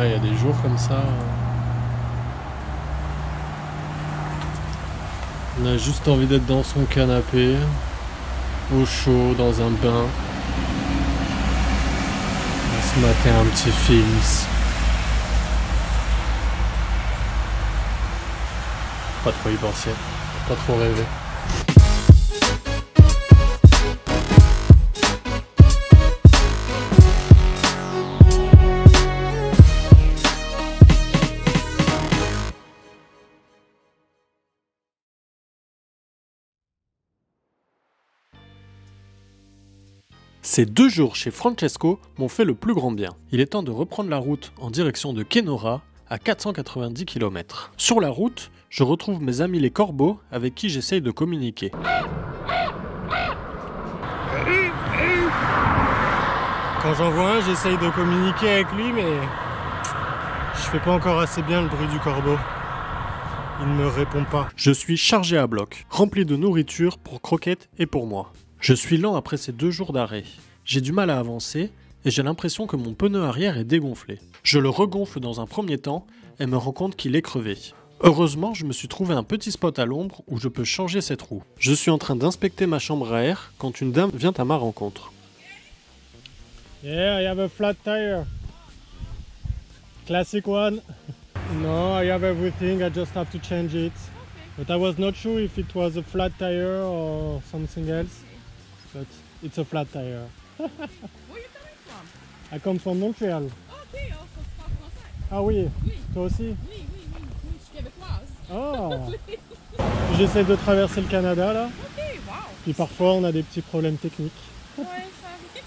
Ouais, il y a des jours comme ça. On a juste envie d'être dans son canapé, au chaud, dans un bain. Et se mater un petit film. Faut pas trop y penser, faut pas trop rêver. Ces 2 jours chez Francesco m'ont fait le plus grand bien. Il est temps de reprendre la route en direction de Kenora, à 490 km. Sur la route, je retrouve mes amis les corbeaux avec qui j'essaye de communiquer. Quand j'en vois un, j'essaye de communiquer avec lui, mais je fais pas encore assez bien le bruit du corbeau. Il ne me répond pas. Je suis chargé à bloc, rempli de nourriture pour Croquette et pour moi. Je suis lent après ces 2 jours d'arrêt. J'ai du mal à avancer et j'ai l'impression que mon pneu arrière est dégonflé. Je le regonfle dans un premier temps et me rends compte qu'il est crevé. Heureusement, je me suis trouvé un petit spot à l'ombre où je peux changer cette roue. Je suis en train d'inspecter ma chambre à air quand une dame vient à ma rencontre. Yeah, I have a flat tire. Classic one. No, I have everything, I just have to change it. But I was not sure if it was a flat tire or something else. But it's a flat tire. Where are you coming from? I come from Montreal. Ok, alors ça se parle français. Ah oui, Oui. toi aussi? Oui, je suis québécoise. Oh. J'essaie de traverser le Canada là. Ok, wow. Puis parfois on a des petits problèmes techniques. Ouais, ça arrive.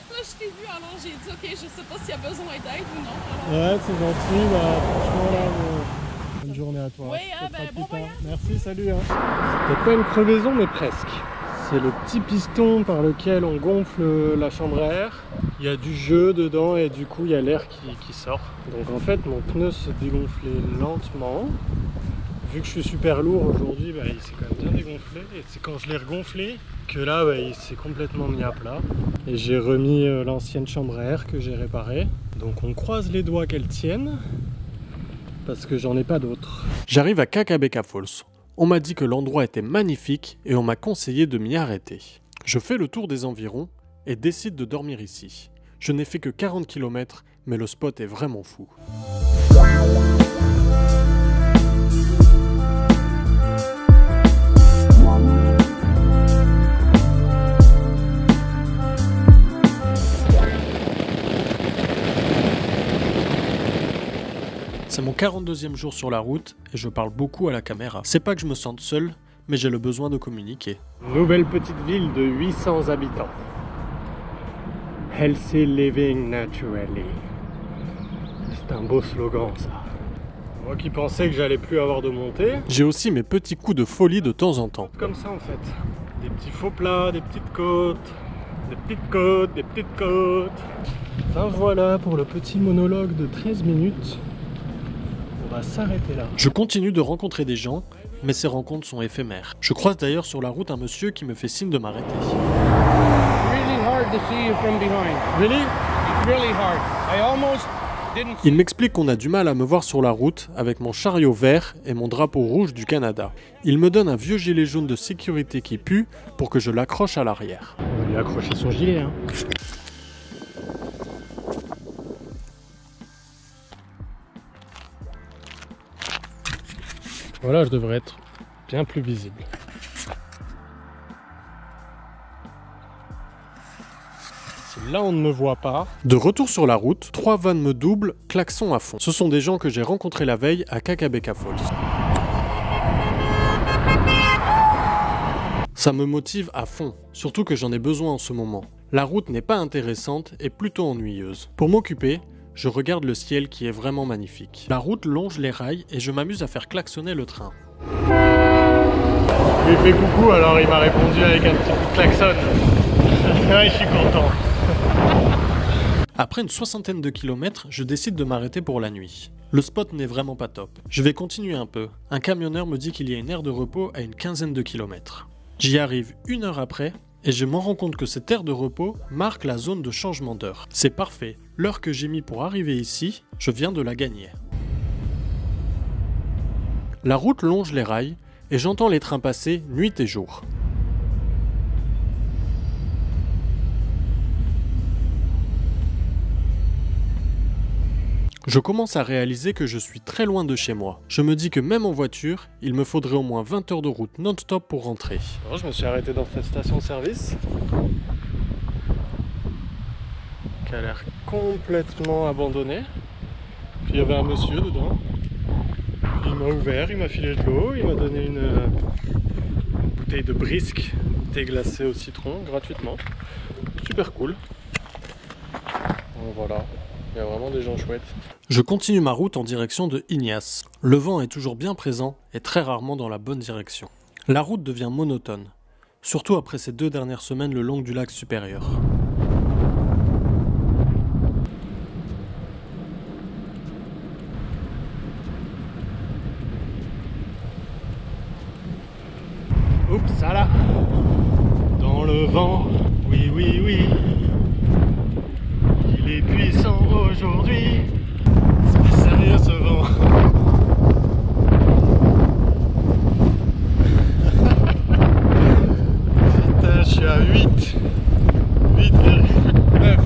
Là, je t'ai vu, alors j'ai dit, ok, je sais pas s'il y a besoin d'aide ou non. Alors... Ouais, c'est gentil, bah franchement là, bonne journée à toi. Oui, ah, Peut-être ben, à plus bon tard. voyage. Merci, salut. Hein. C'est peut-être pas une crevaison, mais presque. C'est le petit piston par lequel on gonfle la chambre à air. Il y a du jeu dedans et du coup il y a l'air qui sort. Donc en fait mon pneu se dégonflait lentement. Vu que je suis super lourd aujourd'hui, bah, il s'est quand même bien dégonflé. Et c'est quand je l'ai regonflé que là bah, il s'est complètement mis à plat. Et j'ai remis l'ancienne chambre à air que j'ai réparée. Donc on croise les doigts qu'elle tienne. Parce que j'en ai pas d'autres. J'arrive à Kakabeka Falls. On m'a dit que l'endroit était magnifique et on m'a conseillé de m'y arrêter. Je fais le tour des environs et décide de dormir ici. Je n'ai fait que 40 km, mais le spot est vraiment fou. C'est mon 42e jour sur la route et je parle beaucoup à la caméra. C'est pas que je me sente seul, mais j'ai le besoin de communiquer. Nouvelle petite ville de 800 habitants. Healthy living naturally. C'est un beau slogan ça. Moi qui pensais que j'allais plus avoir de montée. J'ai aussi mes petits coups de folie de temps en temps. Comme ça en fait. Des petits faux plats, des petites côtes. Des petites côtes, des petites côtes. Ben voilà pour le petit monologue de 13 minutes. On va s'arrêter là. Je continue de rencontrer des gens, mais ces rencontres sont éphémères. Je croise d'ailleurs sur la route un monsieur qui me fait signe de m'arrêter. Really hard to see you from behind. Really? It's really hard. I almost didn't see. Il m'explique qu'on a du mal à me voir sur la route avec mon chariot vert et mon drapeau rouge du Canada. Il me donne un vieux gilet jaune de sécurité qui pue pour que je l'accroche à l'arrière. On va lui accrocher son gilet, hein. Voilà, je devrais être bien plus visible. Si là on ne me voit pas... De retour sur la route, 3 vannes me doublent, klaxon à fond. Ce sont des gens que j'ai rencontrés la veille à Kakabeka Falls. Ça me motive à fond, surtout que j'en ai besoin en ce moment. La route n'est pas intéressante et plutôt ennuyeuse. Pour m'occuper, je regarde le ciel qui est vraiment magnifique. La route longe les rails et je m'amuse à faire klaxonner le train. Je lui ai fait coucou, alors il m'a répondu avec un petit coup de klaxon. Ouais, je suis content. Après une 60aine de kilomètres, je décide de m'arrêter pour la nuit. Le spot n'est vraiment pas top. Je vais continuer un peu. Un camionneur me dit qu'il y a une aire de repos à une 15aine de kilomètres. J'y arrive 1 heure après et je m'en rends compte que cette aire de repos marque la zone de changement d'heure. C'est parfait, l'heure que j'ai mis pour arriver ici, je viens de la gagner. La route longe les rails et j'entends les trains passer nuit et jour. Je commence à réaliser que je suis très loin de chez moi. Je me dis que même en voiture, il me faudrait au moins 20 heures de route non-stop pour rentrer. Alors je me suis arrêté dans cette station-service qui a l'air complètement abandonnée. Puis il y avait un monsieur dedans. Puis il m'a ouvert, il m'a filé de l'eau, il m'a donné une bouteille de brisque, thé glacé au citron, gratuitement. Super cool. Donc voilà. Il y a vraiment des gens chouettes. Je continue ma route en direction de Ignace. Le vent est toujours bien présent et très rarement dans la bonne direction. La route devient monotone, surtout après ces 2 dernières semaines le long du lac supérieur. Oups, ça là. Dans le vent, oui, oui, oui. Il est puissant aujourd'hui. C'est pas sérieux ce vent. Putain, je suis à 8,9.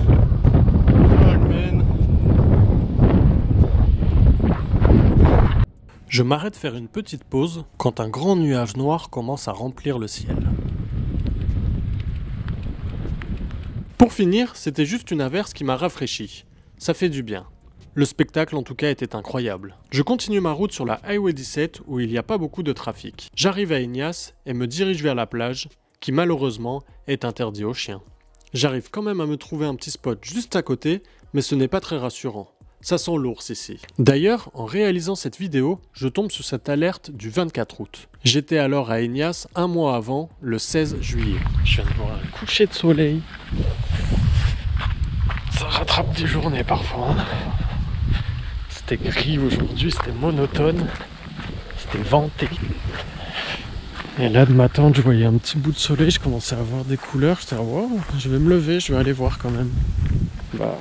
Fuck man. Je m'arrête faire une petite pause quand un grand nuage noir commence à remplir le ciel. Pour finir, c'était juste une averse qui m'a rafraîchi. Ça fait du bien. Le spectacle en tout cas était incroyable. Je continue ma route sur la Highway 17 où il n'y a pas beaucoup de trafic. J'arrive à Ignace et me dirige vers la plage qui malheureusement est interdite aux chiens. J'arrive quand même à me trouver un petit spot juste à côté, mais ce n'est pas très rassurant. Ça sent l'ours ici. D'ailleurs, en réalisant cette vidéo, je tombe sur cette alerte du 24 août. J'étais alors à Ignace un mois avant, le 16 juillet. Je viens de voir un coucher de soleil. Ça rattrape des journées parfois. C'était gris aujourd'hui, c'était monotone. C'était venté. Et là de ma tente, je voyais un petit bout de soleil, je commençais à voir des couleurs. J'étais wow, je vais me lever, je vais aller voir quand même. Bah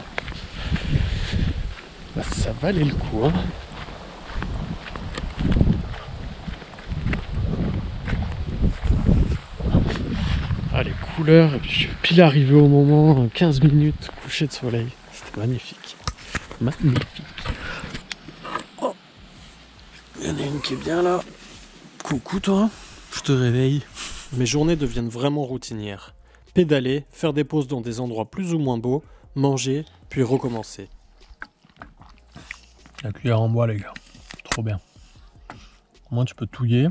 ça valait le coup, hein. Ah les couleurs, et puis je suis pile arrivé au moment, 15 minutes, coucher de soleil. C'était magnifique. Magnifique. Oh, il y en a une qui est bien là. Coucou toi, je te réveille. Mes journées deviennent vraiment routinières. Pédaler, faire des pauses dans des endroits plus ou moins beaux, manger, puis recommencer. La cuillère en bois les gars, trop bien. Au moins tu peux touiller.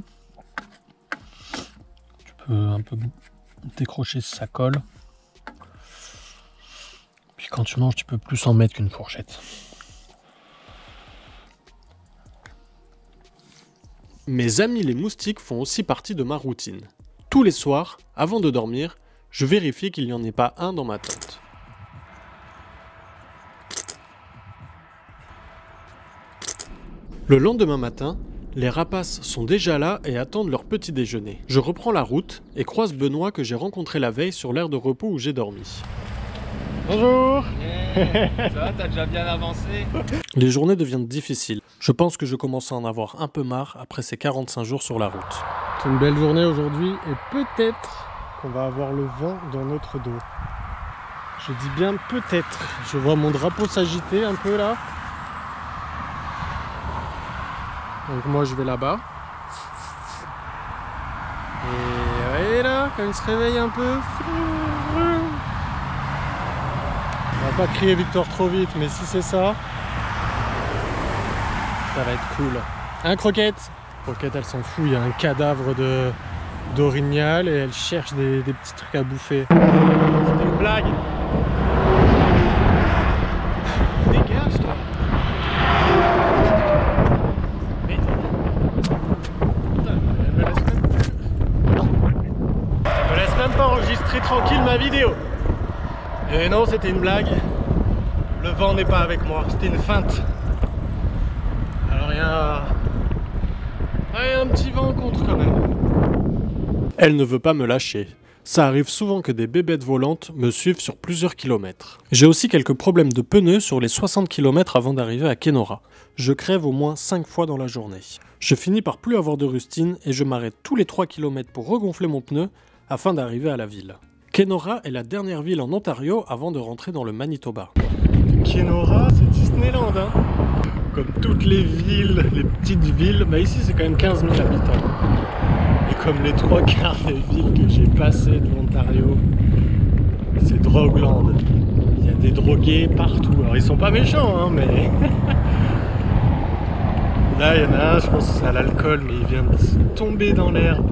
Tu peux un peu décrocher si ça colle. Puis quand tu manges tu peux plus en mettre qu'une fourchette. Mes amis les moustiques font aussi partie de ma routine. Tous les soirs, avant de dormir, je vérifie qu'il n'y en ait pas un dans ma tente. Le lendemain matin, les rapaces sont déjà là et attendent leur petit déjeuner. Je reprends la route et croise Benoît que j'ai rencontré la veille sur l'aire de repos où j'ai dormi. Bonjour. Ça va, t'as déjà bien avancé? Les journées deviennent difficiles. Je pense que je commence à en avoir un peu marre après ces 45 jours sur la route. C'est une belle journée aujourd'hui et peut-être qu'on va avoir le vent dans notre dos. Je dis bien peut-être. Je vois mon drapeau s'agiter un peu là. Donc moi je vais là-bas. Et voyez là, quand il se réveille un peu. On va pas crier victoire trop vite, mais si c'est ça, ça va être cool. Un croquette. Croquette, elle s'en fout, il y a un cadavre d'orignal et elle cherche des petits trucs à bouffer. C'était une blague. Dégage toi. Pas enregistrer tranquille ma vidéo. Et non, c'était une blague. Le vent n'est pas avec moi, c'était une feinte. Alors il y a un petit vent contre quand même. Elle ne veut pas me lâcher. Ça arrive souvent que des bébêtes volantes me suivent sur plusieurs kilomètres. J'ai aussi quelques problèmes de pneus sur les 60 km avant d'arriver à Kenora. Je crève au moins 5 fois dans la journée. Je finis par plus avoir de rustine et je m'arrête tous les 3 km pour regonfler mon pneu afin d'arriver à la ville. Kenora est la dernière ville en Ontario avant de rentrer dans le Manitoba. Kenora, c'est Disneyland, hein. Comme toutes les villes, les petites villes, bah ici c'est quand même 15 000 habitants. Et comme les 3/4 des villes que j'ai passées de l'Ontario, c'est Drogueland. Il y a des drogués partout. Alors ils sont pas méchants, hein, mais... Là il y en a un, je pense que c'est à l'alcool, mais il vient de tomber dans l'herbe.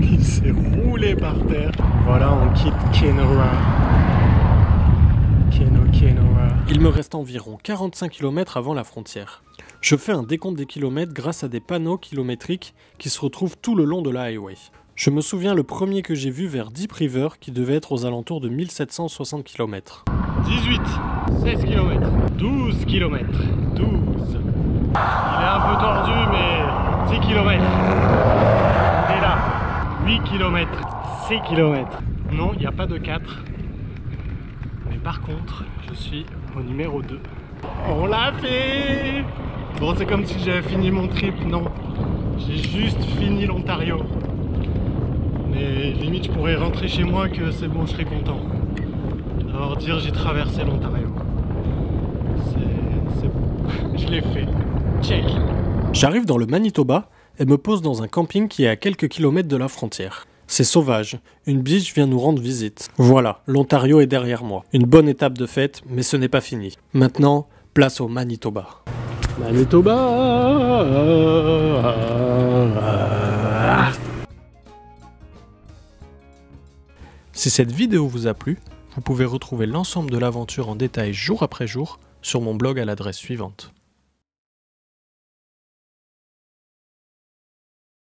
Il s'est roulé par terre. Voilà, on quitte Kenora. Kenora. Il me reste environ 45 km avant la frontière. Je fais un décompte des kilomètres grâce à des panneaux kilométriques qui se retrouvent tout le long de la highway. Je me souviens le premier que j'ai vu vers Deep River qui devait être aux alentours de 1760 km. 18, 16 km, 12 km, 12. Il est un peu tordu mais 10 km. Et là, 8 km, 6 km. Non, il n'y a pas de 4. Mais par contre, je suis au numéro 2. On l'a fait! Bon, c'est comme si j'avais fini mon trip, non. J'ai juste fini l'Ontario. Mais limite, je pourrais rentrer chez moi que c'est bon, je serais content. Alors dire j'ai traversé l'Ontario. C'est bon. Je l'ai fait. Check. J'arrive dans le Manitoba et me pose dans un camping qui est à quelques kilomètres de la frontière. C'est sauvage, une biche vient nous rendre visite. Voilà, l'Ontario est derrière moi. Une bonne étape de fête, mais ce n'est pas fini. Maintenant, place au Manitoba. Manitoba. Si cette vidéo vous a plu, vous pouvez retrouver l'ensemble de l'aventure en détail jour après jour sur mon blog à l'adresse suivante.